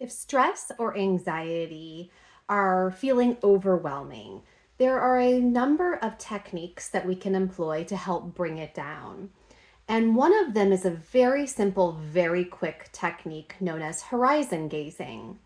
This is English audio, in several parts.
If stress or anxiety are feeling overwhelming, there are a number of techniques that we can employ to help bring it down. And one of them is a very simple, very quick technique known as horizon gazing.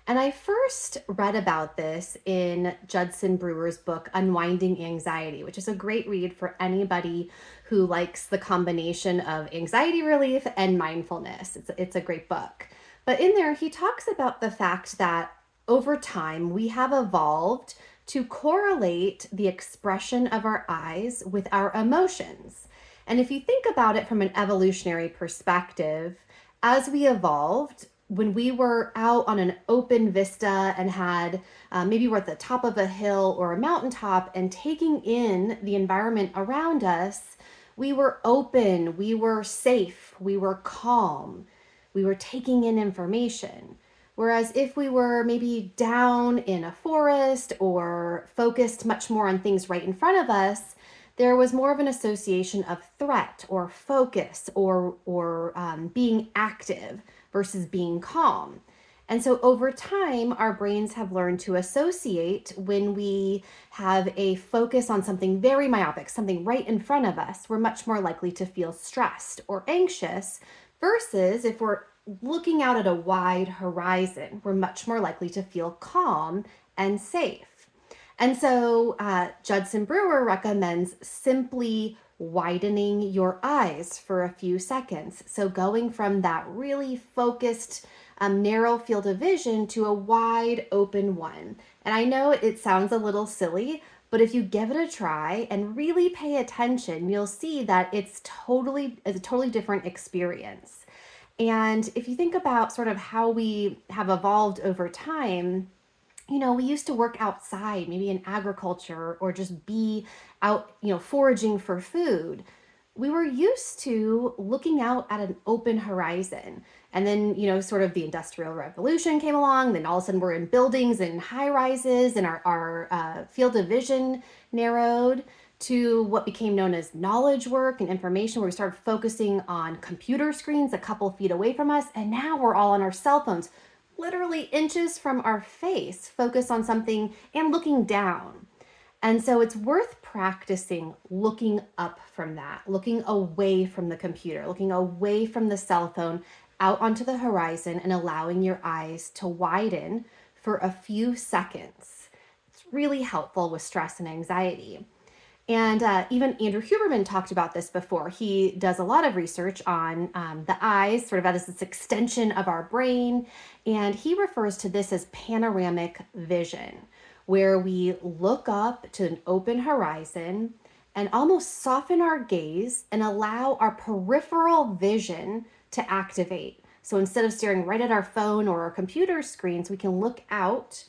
And I first read about this in Judson Brewer's book, Unwinding Anxiety, which is a great read for anybody who likes the combination of anxiety relief and mindfulness. It's a great book. But in there, he talks about the fact that over time, we have evolved to correlate the expression of our eyes with our emotions. And if you think about it from an evolutionary perspective, as we evolved, when we were out on an open vista and had maybe we're at the top of a hill or a mountaintop and taking in the environment around us, we were open, we were safe, we were calm, we were taking in information. Whereas if we were maybe down in a forest or focused much more on things right in front of us, there was more of an association of threat or focus or being active versus being calm. And so over time, our brains have learned to associate when we have a focus on something very myopic, something right in front of us, we're much more likely to feel stressed or anxious versus if we're looking out at a wide horizon, we're much more likely to feel calm and safe. And so Judson Brewer recommends simply widening your eyes for a few seconds. So going from that really focused, narrow field of vision to a wide open one. And I know it sounds a little silly, but if you give it a try and really pay attention, you'll see that it's a totally different experience. And if you think about sort of how we have evolved over time, we used to work outside, maybe in agriculture, or just be out, foraging for food. We were used to looking out at an open horizon. And then, sort of the Industrial Revolution came along. Then all of a sudden we're in buildings and high rises, and our field of vision narrowed to what became known as knowledge work and information, where we started focusing on computer screens a couple feet away from us. And now we're all on our cell phones, literally inches from our face, focus on something and looking down. And so it's worth practicing looking up from that, looking away from the computer, looking away from the cell phone, out onto the horizon and allowing your eyes to widen for a few seconds. It's really helpful with stress and anxiety. And even Andrew Huberman talked about this before. He does a lot of research on the eyes, sort of as this extension of our brain. And he refers to this as panoramic vision, where we look up to an open horizon and almost soften our gaze and allow our peripheral vision to activate. So instead of staring right at our phone or our computer screens, we can look out,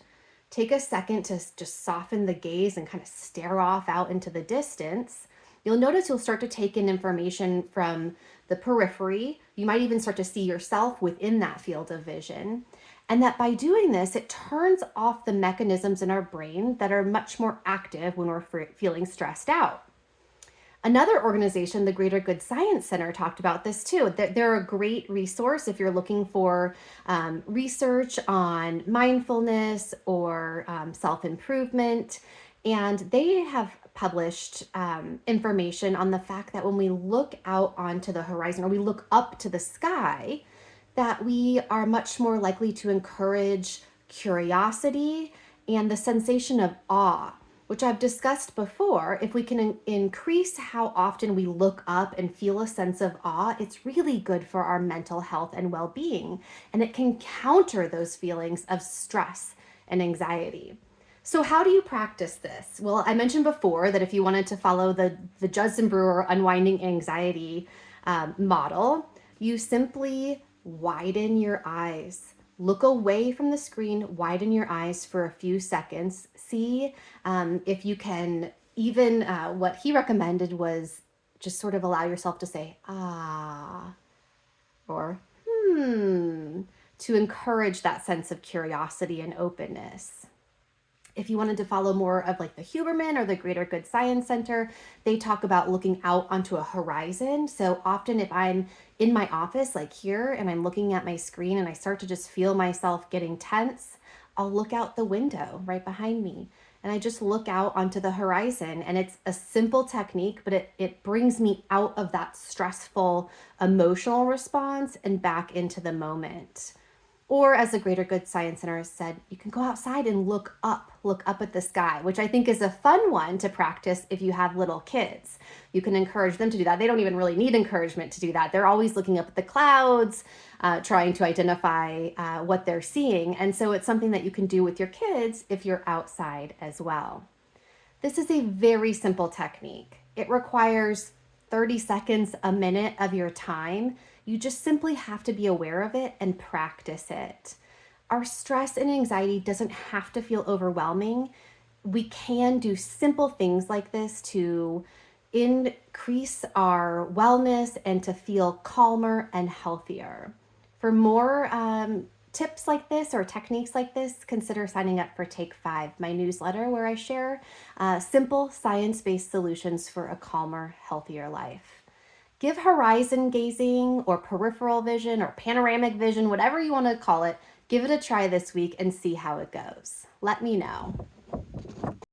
take a second to just soften the gaze and kind of stare off out into the distance. You'll notice you'll start to take in information from the periphery. You might even start to see yourself within that field of vision. And that by doing this, it turns off the mechanisms in our brain that are much more active when we're feeling stressed out. Another organization, the Greater Good Science Center, talked about this too. They're a great resource if you're looking for research on mindfulness or self-improvement. And they have published information on the fact that when we look out onto the horizon or we look up to the sky, that we are much more likely to encourage curiosity and the sensation of awe, which I've discussed before. If we can increase how often we look up and feel a sense of awe, it's really good for our mental health and well-being, and it can counter those feelings of stress and anxiety. So how do you practice this? Well, I mentioned before that if you wanted to follow the Judson Brewer Unwinding Anxiety model, you simply widen your eyes. Look away from the screen, widen your eyes for a few seconds. See if you can, even what he recommended was just sort of allow yourself to say, ah, or to encourage that sense of curiosity and openness. If you wanted to follow more of like the Huberman or the Greater Good Science Center, they talk about looking out onto a horizon. So often if I'm in my office like here and I'm looking at my screen and I start to just feel myself getting tense, I'll look out the window right behind me and I just look out onto the horizon. And it's a simple technique, but it brings me out of that stressful emotional response and back into the moment. Or as the Greater Good Science Center has said, you can go outside and look up at the sky, which I think is a fun one to practice if you have little kids. You can encourage them to do that. They don't even really need encouragement to do that. They're always looking up at the clouds, trying to identify what they're seeing. And so it's something that you can do with your kids if you're outside as well. This is a very simple technique. It requires 30 seconds, a minute of your time. You just simply have to be aware of it and practice it. Our stress and anxiety doesn't have to feel overwhelming. We can do simple things like this to increase our wellness and to feel calmer and healthier. For more tips like this or techniques like this, consider signing up for Take 5, my newsletter where I share simple science-based solutions for a calmer, healthier life. Give horizon gazing or peripheral vision or panoramic vision, whatever you want to call it, give it a try this week and see how it goes. Let me know.